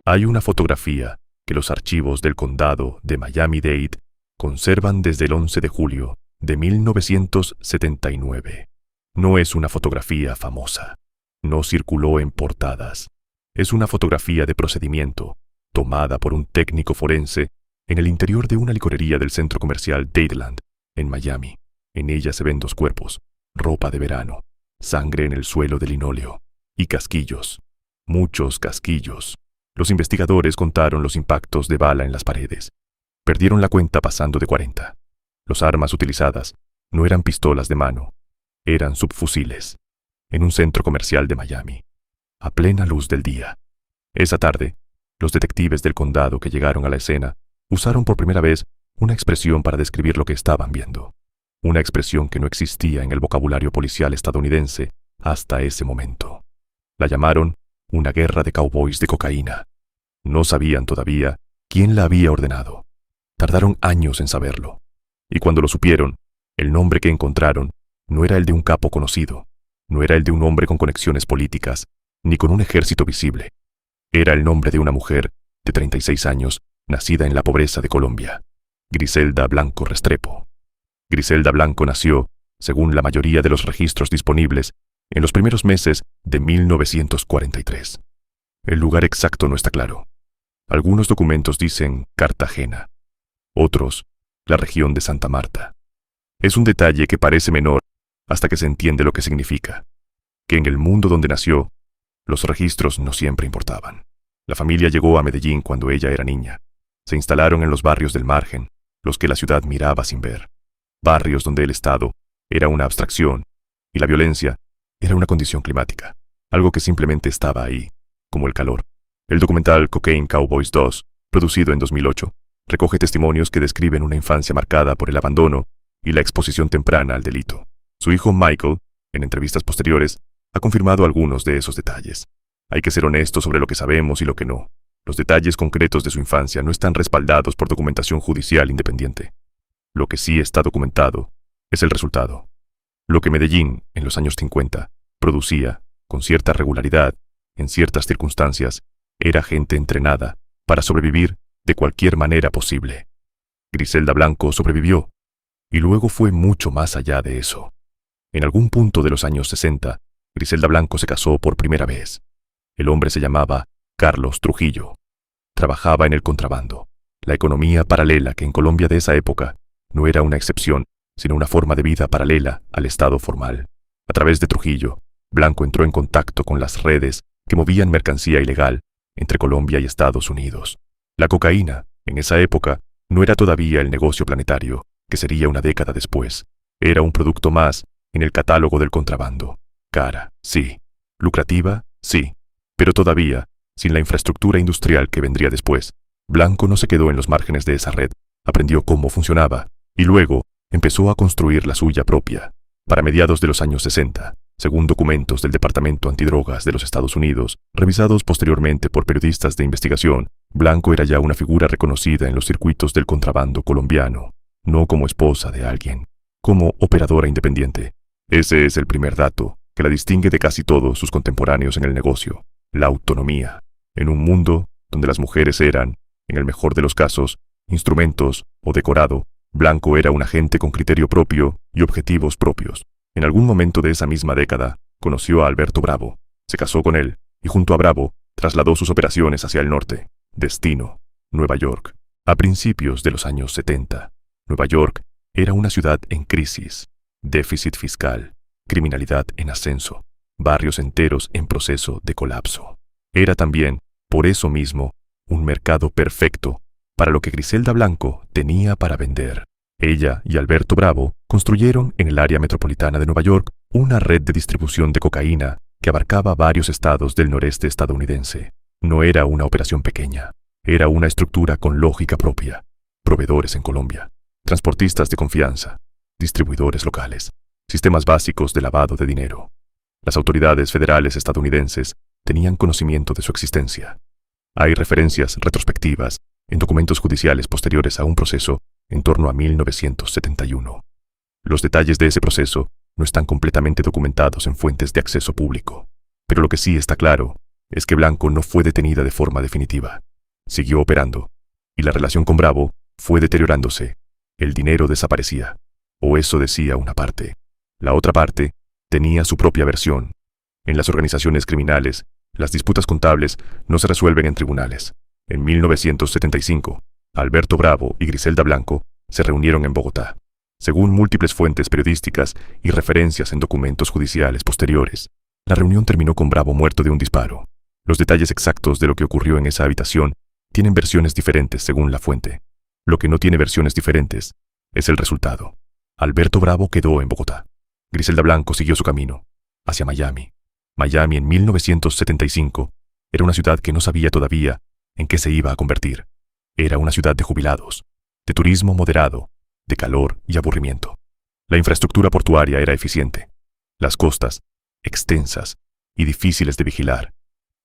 Hay una fotografía que los archivos del condado de Miami-Dade conservan desde el 11 de julio de 1979. No es una fotografía famosa. No circuló en portadas. Es una fotografía de procedimiento, tomada por un técnico forense en el interior de una licorería del centro comercial Dadeland, en Miami. En ella se ven dos cuerpos, ropa de verano, sangre en el suelo de linóleo y casquillos. Muchos casquillos. Los investigadores contaron los impactos de bala en las paredes. Perdieron la cuenta pasando de 40. Las armas utilizadas no eran pistolas de mano, eran subfusiles. En un centro comercial de Miami, a plena luz del día. Esa tarde, los detectives del condado que llegaron a la escena usaron por primera vez una expresión para describir lo que estaban viendo. Una expresión que no existía en el vocabulario policial estadounidense hasta ese momento. La llamaron una guerra de cowboys de cocaína. No sabían todavía quién la había ordenado. Tardaron años en saberlo. Y cuando lo supieron, el nombre que encontraron no era el de un capo conocido, no era el de un hombre con conexiones políticas, ni con un ejército visible. Era el nombre de una mujer de 36 años, nacida en la pobreza de Colombia, Griselda Blanco Restrepo. Griselda Blanco nació, según la mayoría de los registros disponibles, en los primeros meses de 1943. El lugar exacto no está claro. Algunos documentos dicen Cartagena, otros, la región de Santa Marta. Es un detalle que parece menor hasta que se entiende lo que significa, que en el mundo donde nació, los registros no siempre importaban. La familia llegó a Medellín cuando ella era niña. Se instalaron en los barrios del margen, los que la ciudad miraba sin ver. Barrios donde el Estado era una abstracción y la violencia era una condición climática, algo que simplemente estaba ahí, como el calor. El documental Cocaine Cowboys 2, producido en 2008, recoge testimonios que describen una infancia marcada por el abandono y la exposición temprana al delito. Su hijo Michael, en entrevistas posteriores, ha confirmado algunos de esos detalles. Hay que ser honestos sobre lo que sabemos y lo que no. Los detalles concretos de su infancia no están respaldados por documentación judicial independiente. Lo que sí está documentado es el resultado. Lo que Medellín, en los años 50, producía, con cierta regularidad, en ciertas circunstancias, era gente entrenada para sobrevivir de cualquier manera posible. Griselda Blanco sobrevivió, y luego fue mucho más allá de eso. En algún punto de los años 60, Griselda Blanco se casó por primera vez. El hombre se llamaba Carlos Trujillo. Trabajaba en el contrabando, la economía paralela que en Colombia de esa época no era una excepción, sino una forma de vida paralela al Estado formal. A través de Trujillo, Blanco entró en contacto con las redes que movían mercancía ilegal entre Colombia y Estados Unidos. La cocaína, en esa época, no era todavía el negocio planetario, que sería una década después. Era un producto más en el catálogo del contrabando. Cara, sí. Lucrativa, sí. Pero todavía, sin la infraestructura industrial que vendría después. Blanco no se quedó en los márgenes de esa red, aprendió cómo funcionaba, y luego empezó a construir la suya propia. Para mediados de los años 60, según documentos del Departamento Antidrogas de los Estados Unidos, revisados posteriormente por periodistas de investigación, Blanco era ya una figura reconocida en los circuitos del contrabando colombiano, no como esposa de alguien, como operadora independiente. Ese es el primer dato que la distingue de casi todos sus contemporáneos en el negocio, la autonomía, en un mundo donde las mujeres eran, en el mejor de los casos, instrumentos o decorado. Blanco era un agente con criterio propio y objetivos propios. En algún momento de esa misma década, conoció a Alberto Bravo, se casó con él, y junto a Bravo, trasladó sus operaciones hacia el norte. Destino, Nueva York. A principios de los años 70, Nueva York era una ciudad en crisis, déficit fiscal, criminalidad en ascenso, barrios enteros en proceso de colapso. Era también, por eso mismo, un mercado perfecto para lo que Griselda Blanco tenía para vender. Ella y Alberto Bravo construyeron en el área metropolitana de Nueva York una red de distribución de cocaína que abarcaba varios estados del noreste estadounidense. No era una operación pequeña, era una estructura con lógica propia. Proveedores en Colombia, transportistas de confianza, distribuidores locales, sistemas básicos de lavado de dinero. Las autoridades federales estadounidenses tenían conocimiento de su existencia. Hay referencias retrospectivas en documentos judiciales posteriores a un proceso en torno a 1971. Los detalles de ese proceso no están completamente documentados en fuentes de acceso público. Pero lo que sí está claro es que Blanco no fue detenida de forma definitiva. Siguió operando, y la relación con Bravo fue deteriorándose. El dinero desaparecía, o eso decía una parte. La otra parte tenía su propia versión. En las organizaciones criminales, las disputas contables no se resuelven en tribunales. En 1975, Alberto Bravo y Griselda Blanco se reunieron en Bogotá. Según múltiples fuentes periodísticas y referencias en documentos judiciales posteriores, la reunión terminó con Bravo muerto de un disparo. Los detalles exactos de lo que ocurrió en esa habitación tienen versiones diferentes según la fuente. Lo que no tiene versiones diferentes es el resultado. Alberto Bravo quedó en Bogotá. Griselda Blanco siguió su camino hacia Miami. Miami en 1975 era una ciudad que no sabía todavía en qué se iba a convertir. Era una ciudad de jubilados, de turismo moderado, de calor y aburrimiento. La infraestructura portuaria era eficiente. Las costas, extensas y difíciles de vigilar.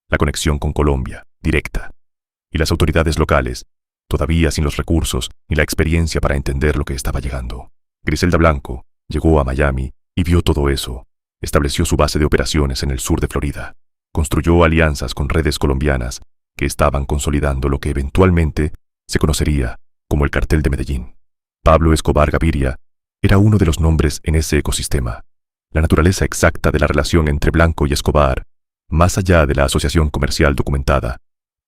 La conexión con Colombia, directa. Y las autoridades locales, todavía sin los recursos ni la experiencia para entender lo que estaba llegando. Griselda Blanco llegó a Miami y vio todo eso. Estableció su base de operaciones en el sur de Florida. Construyó alianzas con redes colombianas que estaban consolidando lo que eventualmente se conocería como el Cartel de Medellín. Pablo Escobar Gaviria era uno de los nombres en ese ecosistema. La naturaleza exacta de la relación entre Blanco y Escobar, más allá de la asociación comercial documentada,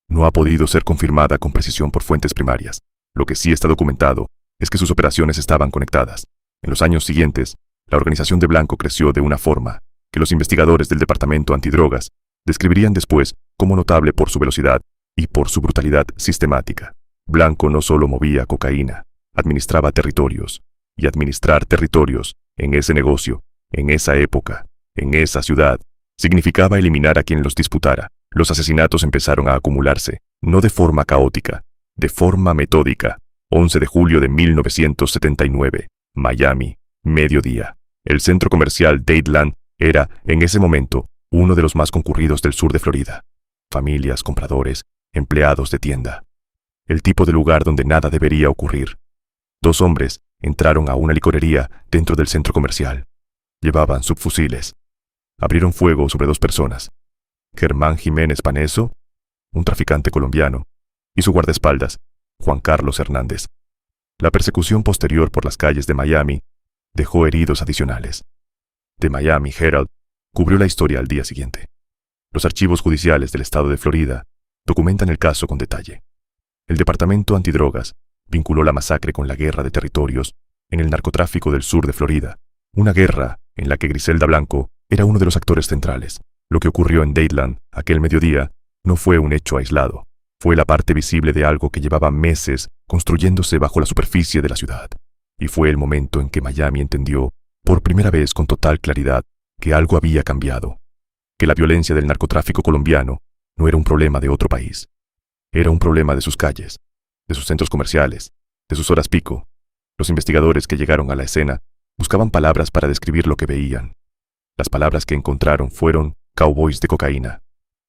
no ha podido ser confirmada con precisión por fuentes primarias. Lo que sí está documentado es que sus operaciones estaban conectadas. En los años siguientes, la organización de Blanco creció de una forma que los investigadores del Departamento Antidrogas describirían después como notable por su velocidad y por su brutalidad sistemática. Blanco no solo movía cocaína, administraba territorios, y administrar territorios en ese negocio, en esa época, en esa ciudad, significaba eliminar a quien los disputara. Los asesinatos empezaron a acumularse, no de forma caótica, de forma metódica. 11 de julio de 1979, Miami, mediodía. El centro comercial Dadeland era, en ese momento, uno de los más concurridos del sur de Florida. Familias, compradores, empleados de tienda. El tipo de lugar donde nada debería ocurrir. 2 hombres entraron a una licorería dentro del centro comercial. Llevaban subfusiles. Abrieron fuego sobre 2 personas. Germán Jiménez Paneso, un traficante colombiano, y su guardaespaldas, Juan Carlos Hernández. La persecución posterior por las calles de Miami dejó heridos adicionales. The Miami Herald cubrió la historia al día siguiente. Los archivos judiciales del estado de Florida documentan el caso con detalle. El Departamento Antidrogas vinculó la masacre con la guerra de territorios en el narcotráfico del sur de Florida, una guerra en la que Griselda Blanco era uno de los actores centrales. Lo que ocurrió en Dadeland aquel mediodía no fue un hecho aislado, fue la parte visible de algo que llevaba meses construyéndose bajo la superficie de la ciudad. Y fue el momento en que Miami entendió, por primera vez con total claridad, que algo había cambiado, que la violencia del narcotráfico colombiano no era un problema de otro país. Era un problema de sus calles, de sus centros comerciales, de sus horas pico. Los investigadores que llegaron a la escena buscaban palabras para describir lo que veían. Las palabras que encontraron fueron cowboys de cocaína.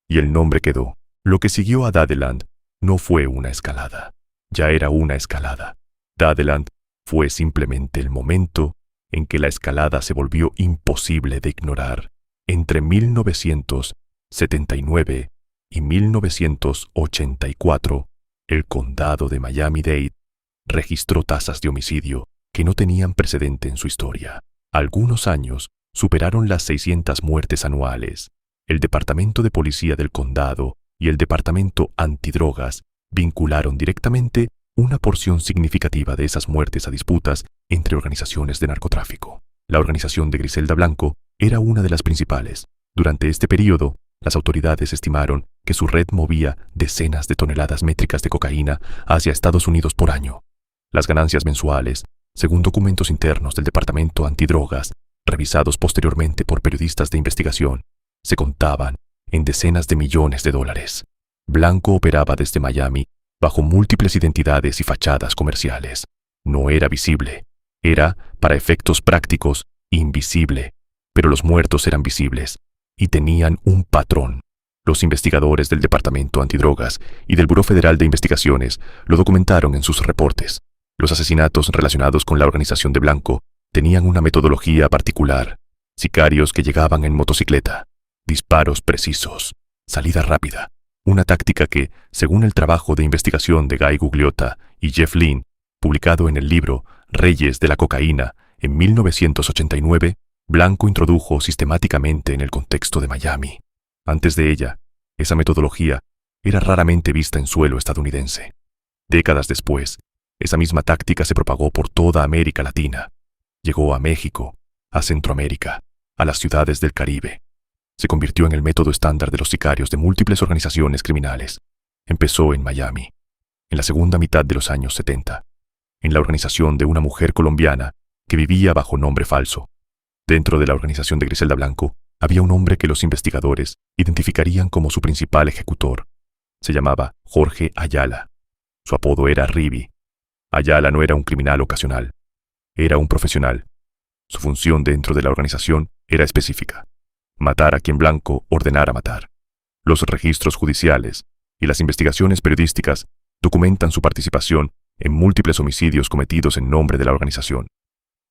Y el nombre quedó. Lo que siguió a Dadeland no fue una escalada. Ya era una escalada. Dadeland fue simplemente el momento en que la escalada se volvió imposible de ignorar. Entre 1979 y 1984, el condado de Miami-Dade registró tasas de homicidio que no tenían precedente en su historia. Algunos años superaron las 600 muertes anuales. El Departamento de Policía del Condado y el Departamento Antidrogas vincularon directamente una porción significativa de esas muertes a disputas entre organizaciones de narcotráfico. La organización de Griselda Blanco era una de las principales. Durante este periodo, las autoridades estimaron que su red movía decenas de toneladas métricas de cocaína hacia Estados Unidos por año. Las ganancias mensuales, según documentos internos del Departamento Antidrogas, revisados posteriormente por periodistas de investigación, se contaban en decenas de millones de dólares. Blanco operaba desde Miami bajo múltiples identidades y fachadas comerciales. No era visible. Era, para efectos prácticos, invisible. Pero los muertos eran visibles y tenían un patrón. Los investigadores del Departamento Antidrogas y del Buró Federal de Investigaciones lo documentaron en sus reportes. Los asesinatos relacionados con la organización de Blanco tenían una metodología particular. Sicarios que llegaban en motocicleta, disparos precisos, salida rápida, una táctica que, según el trabajo de investigación de Guy Gugliotta y Jeff Lynne, publicado en el libro Reyes de la Cocaína en 1989, Blanco introdujo sistemáticamente en el contexto de Miami. Antes de ella, esa metodología era raramente vista en suelo estadounidense. Décadas después, esa misma táctica se propagó por toda América Latina. Llegó a México, a Centroamérica, a las ciudades del Caribe. Se convirtió en el método estándar de los sicarios de múltiples organizaciones criminales. Empezó en Miami, en la segunda mitad de los años 70, en la organización de una mujer colombiana que vivía bajo nombre falso. Dentro de la organización de Griselda Blanco, había un hombre que los investigadores identificarían como su principal ejecutor. Se llamaba Jorge Ayala. Su apodo era Ribi. Ayala no era un criminal ocasional. Era un profesional. Su función dentro de la organización era específica: matar a quien Blanco ordenara matar. Los registros judiciales y las investigaciones periodísticas documentan su participación en múltiples homicidios cometidos en nombre de la organización.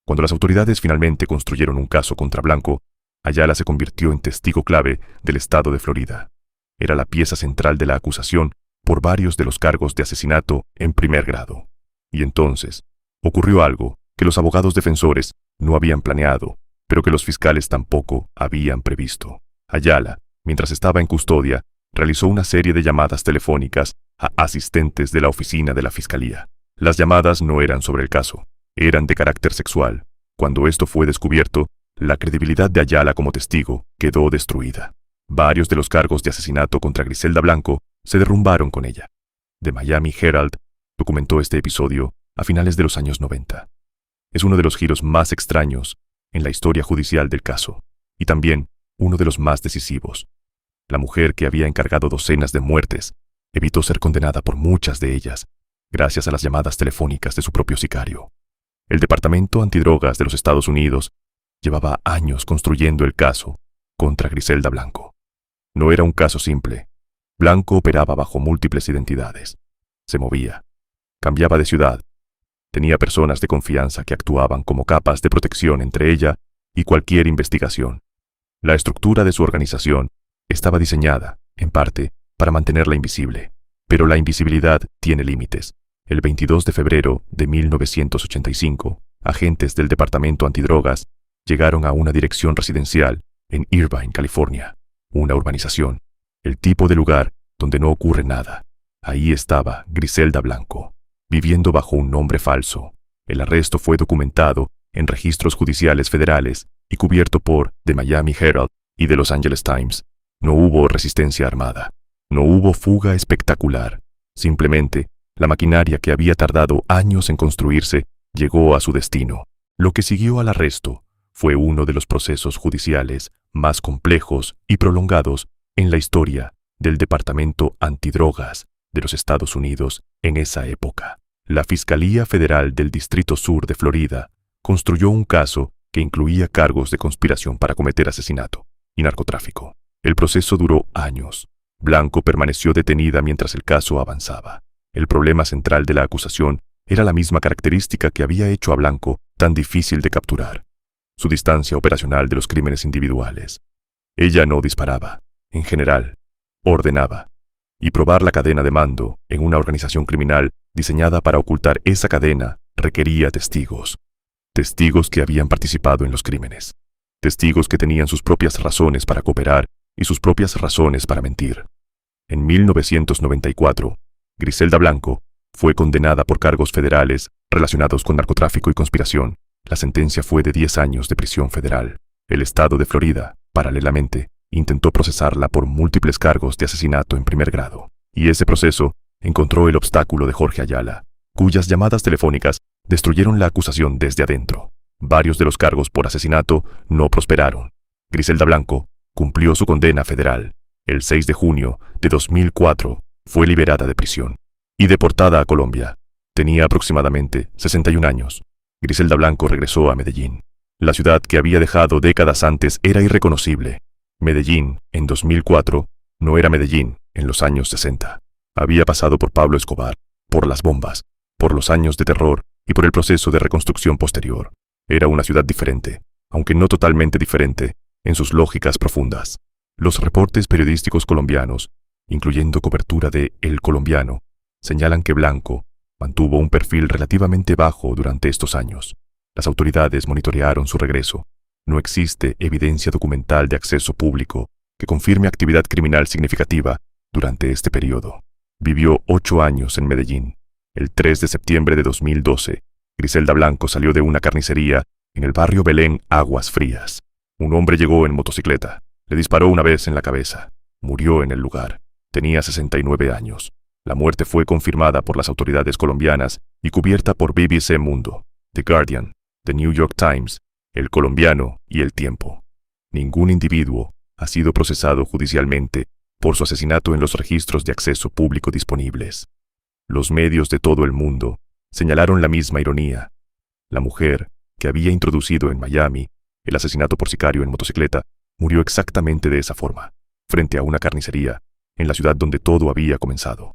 Cuando las autoridades finalmente construyeron un caso contra Blanco, Ayala se convirtió en testigo clave del estado de Florida. Era la pieza central de la acusación por varios de los cargos de asesinato en primer grado. Y entonces, ocurrió algo que los abogados defensores no habían planeado, pero que los fiscales tampoco habían previsto. Ayala, mientras estaba en custodia, realizó una serie de llamadas telefónicas a asistentes de la oficina de la fiscalía. Las llamadas no eran sobre el caso, eran de carácter sexual. Cuando esto fue descubierto, la credibilidad de Ayala como testigo quedó destruida. Varios de los cargos de asesinato contra Griselda Blanco se derrumbaron con ella. The Miami Herald documentó este episodio a finales de los años 90. Es uno de los giros más extraños en la historia judicial del caso, y también uno de los más decisivos. La mujer que había encargado docenas de muertes evitó ser condenada por muchas de ellas, gracias a las llamadas telefónicas de su propio sicario. El Departamento Antidrogas de los Estados Unidos llevaba años construyendo el caso contra Griselda Blanco. No era un caso simple. Blanco operaba bajo múltiples identidades. Se movía. Cambiaba de ciudad. Tenía personas de confianza que actuaban como capas de protección entre ella y cualquier investigación. La estructura de su organización estaba diseñada, en parte, para mantenerla invisible. Pero la invisibilidad tiene límites. El 22 de febrero de 1985, agentes del Departamento Antidrogas llegaron a una dirección residencial en Irvine, California, una urbanización, el tipo de lugar donde no ocurre nada. Ahí estaba Griselda Blanco, viviendo bajo un nombre falso. El arresto fue documentado en registros judiciales federales y cubierto por The Miami Herald y The Los Angeles Times. No hubo resistencia armada. No hubo fuga espectacular. Simplemente, la maquinaria que había tardado años en construirse llegó a su destino. Lo que siguió al arresto fue uno de los procesos judiciales más complejos y prolongados en la historia del Departamento Antidrogas de los Estados Unidos en esa época. La Fiscalía Federal del Distrito Sur de Florida construyó un caso que incluía cargos de conspiración para cometer asesinato y narcotráfico. El proceso duró años. Blanco permaneció detenida mientras el caso avanzaba. El problema central de la acusación era la misma característica que había hecho a Blanco tan difícil de capturar: su distancia operacional de los crímenes individuales. Ella no disparaba, en general, ordenaba. Y probar la cadena de mando en una organización criminal diseñada para ocultar esa cadena requería testigos. Testigos que habían participado en los crímenes. Testigos que tenían sus propias razones para cooperar y sus propias razones para mentir. En 1994, Griselda Blanco fue condenada por cargos federales relacionados con narcotráfico y conspiración. La sentencia fue de 10 años de prisión federal. El estado de Florida, paralelamente, intentó procesarla por múltiples cargos de asesinato en primer grado. Y ese proceso encontró el obstáculo de Jorge Ayala, cuyas llamadas telefónicas destruyeron la acusación desde adentro. Varios de los cargos por asesinato no prosperaron. Griselda Blanco cumplió su condena federal. El 6 de junio de 2004 fue liberada de prisión y deportada a Colombia. Tenía aproximadamente 61 años. Griselda Blanco regresó a Medellín. La ciudad que había dejado décadas antes era irreconocible. Medellín, en 2004, no era Medellín en los años 60. Había pasado por Pablo Escobar, por las bombas, por los años de terror y por el proceso de reconstrucción posterior. Era una ciudad diferente, aunque no totalmente diferente en sus lógicas profundas. Los reportes periodísticos colombianos, incluyendo cobertura de El Colombiano, señalan que Blanco mantuvo un perfil relativamente bajo durante estos años. Las autoridades monitorearon su regreso. No existe evidencia documental de acceso público que confirme actividad criminal significativa durante este periodo. Vivió 8 años en Medellín. El 3 de septiembre de 2012, Griselda Blanco salió de una carnicería en el barrio Belén, Aguas Frías. Un hombre llegó en motocicleta. Le disparó una vez en la cabeza. Murió en el lugar. Tenía 69 años. La muerte fue confirmada por las autoridades colombianas y cubierta por BBC Mundo, The Guardian, The New York Times, El Colombiano y El Tiempo. Ningún individuo ha sido procesado judicialmente por su asesinato en los registros de acceso público disponibles. Los medios de todo el mundo señalaron la misma ironía. La mujer, que había introducido en Miami el asesinato por sicario en motocicleta, murió exactamente de esa forma, frente a una carnicería, en la ciudad donde todo había comenzado.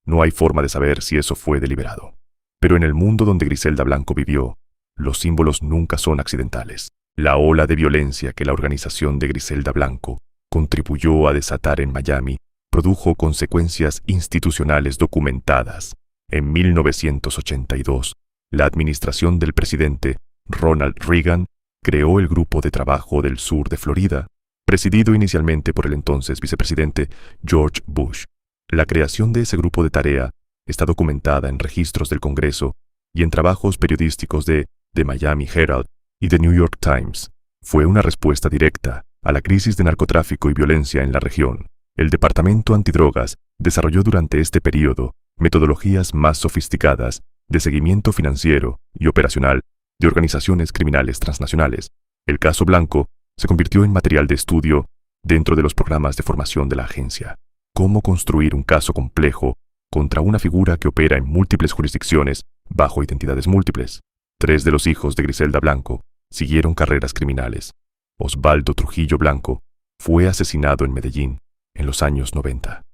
No hay forma de saber si eso fue deliberado. Pero en el mundo donde Griselda Blanco vivió, los símbolos nunca son accidentales. La ola de violencia que la organización de Griselda Blanco contribuyó a desatar en Miami produjo consecuencias institucionales documentadas. En 1982, la administración del presidente Ronald Reagan creó el Grupo de Trabajo del Sur de Florida, presidido inicialmente por el entonces vicepresidente George Bush. La creación de ese grupo de tarea está documentada en registros del Congreso y en trabajos periodísticos de The Miami Herald y The New York Times. Fue una respuesta directa a la crisis de narcotráfico y violencia en la región. El Departamento Antidrogas desarrolló durante este periodo metodologías más sofisticadas de seguimiento financiero y operacional de organizaciones criminales transnacionales. El caso Blanco se convirtió en material de estudio dentro de los programas de formación de la agencia. Cómo construir un caso complejo contra una figura que opera en múltiples jurisdicciones bajo identidades múltiples. 3 de los hijos de Griselda Blanco siguieron carreras criminales. Osvaldo Trujillo Blanco fue asesinado en Medellín en los años 90.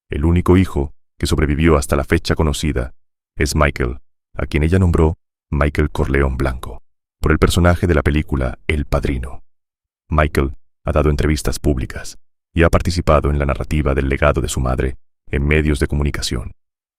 El único hijo que sobrevivió hasta la fecha conocida es Michael, a quien ella nombró Michael Corleone Blanco, por el personaje de la película El Padrino. Michael ha dado entrevistas públicas y ha participado en la narrativa del legado de su madre en medios de comunicación.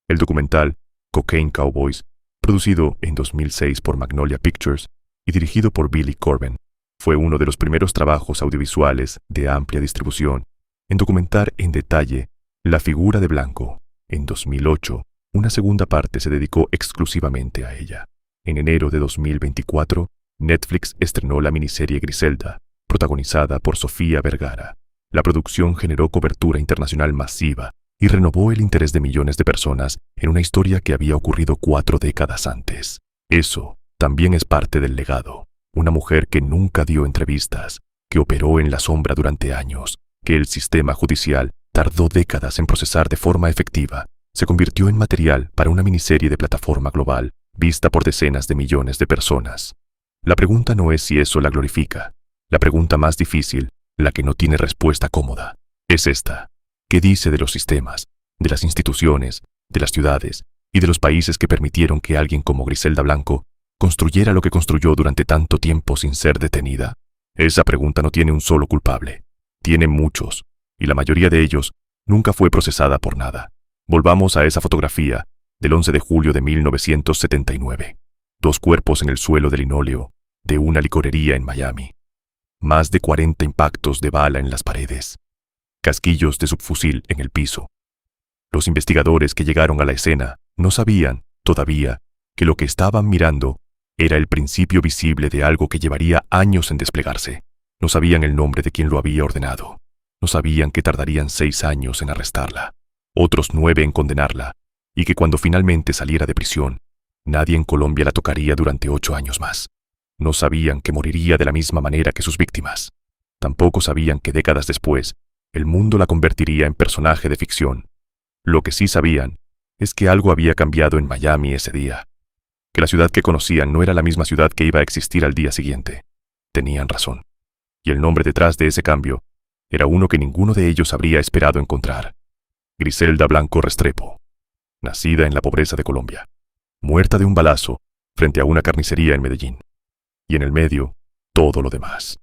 El documental Cocaine Cowboys, producido en 2006 por Magnolia Pictures y dirigido por Billy Corben, fue uno de los primeros trabajos audiovisuales de amplia distribución en documentar en detalle la figura de Blanco. En 2008, una segunda parte se dedicó exclusivamente a ella. En enero de 2024, Netflix estrenó la miniserie Griselda, protagonizada por Sofía Vergara. La producción generó cobertura internacional masiva y renovó el interés de millones de personas en una historia que había ocurrido 4 décadas antes. Eso también es parte del legado. Una mujer que nunca dio entrevistas, que operó en la sombra durante años, que el sistema judicial tardó décadas en procesar de forma efectiva, se convirtió en material para una miniserie de plataforma global, vista por decenas de millones de personas. La pregunta no es si eso la glorifica. La pregunta más difícil, la que no tiene respuesta cómoda, es esta. ¿Qué dice de los sistemas, de las instituciones, de las ciudades y de los países que permitieron que alguien como Griselda Blanco construyera lo que construyó durante tanto tiempo sin ser detenida? Esa pregunta no tiene un solo culpable. Tiene muchos, y la mayoría de ellos nunca fue procesada por nada. Volvamos a esa fotografía del 11 de julio de 1979. 2 cuerpos en el suelo de linóleo de una licorería en Miami. Más de 40 impactos de bala en las paredes. Casquillos de subfusil en el piso. Los investigadores que llegaron a la escena no sabían, todavía, que lo que estaban mirando era el principio visible de algo que llevaría años en desplegarse. No sabían el nombre de quien lo había ordenado. No sabían que tardarían 6 años en arrestarla, otros 9 en condenarla, y que cuando finalmente saliera de prisión, nadie en Colombia la tocaría durante 8 años más. No sabían que moriría de la misma manera que sus víctimas. Tampoco sabían que décadas después, el mundo la convertiría en personaje de ficción. Lo que sí sabían es que algo había cambiado en Miami ese día. Que la ciudad que conocían no era la misma ciudad que iba a existir al día siguiente. Tenían razón. Y el nombre detrás de ese cambio era uno que ninguno de ellos habría esperado encontrar. Griselda Blanco Restrepo, nacida en la pobreza de Colombia, muerta de un balazo frente a una carnicería en Medellín. Y en el medio, todo lo demás.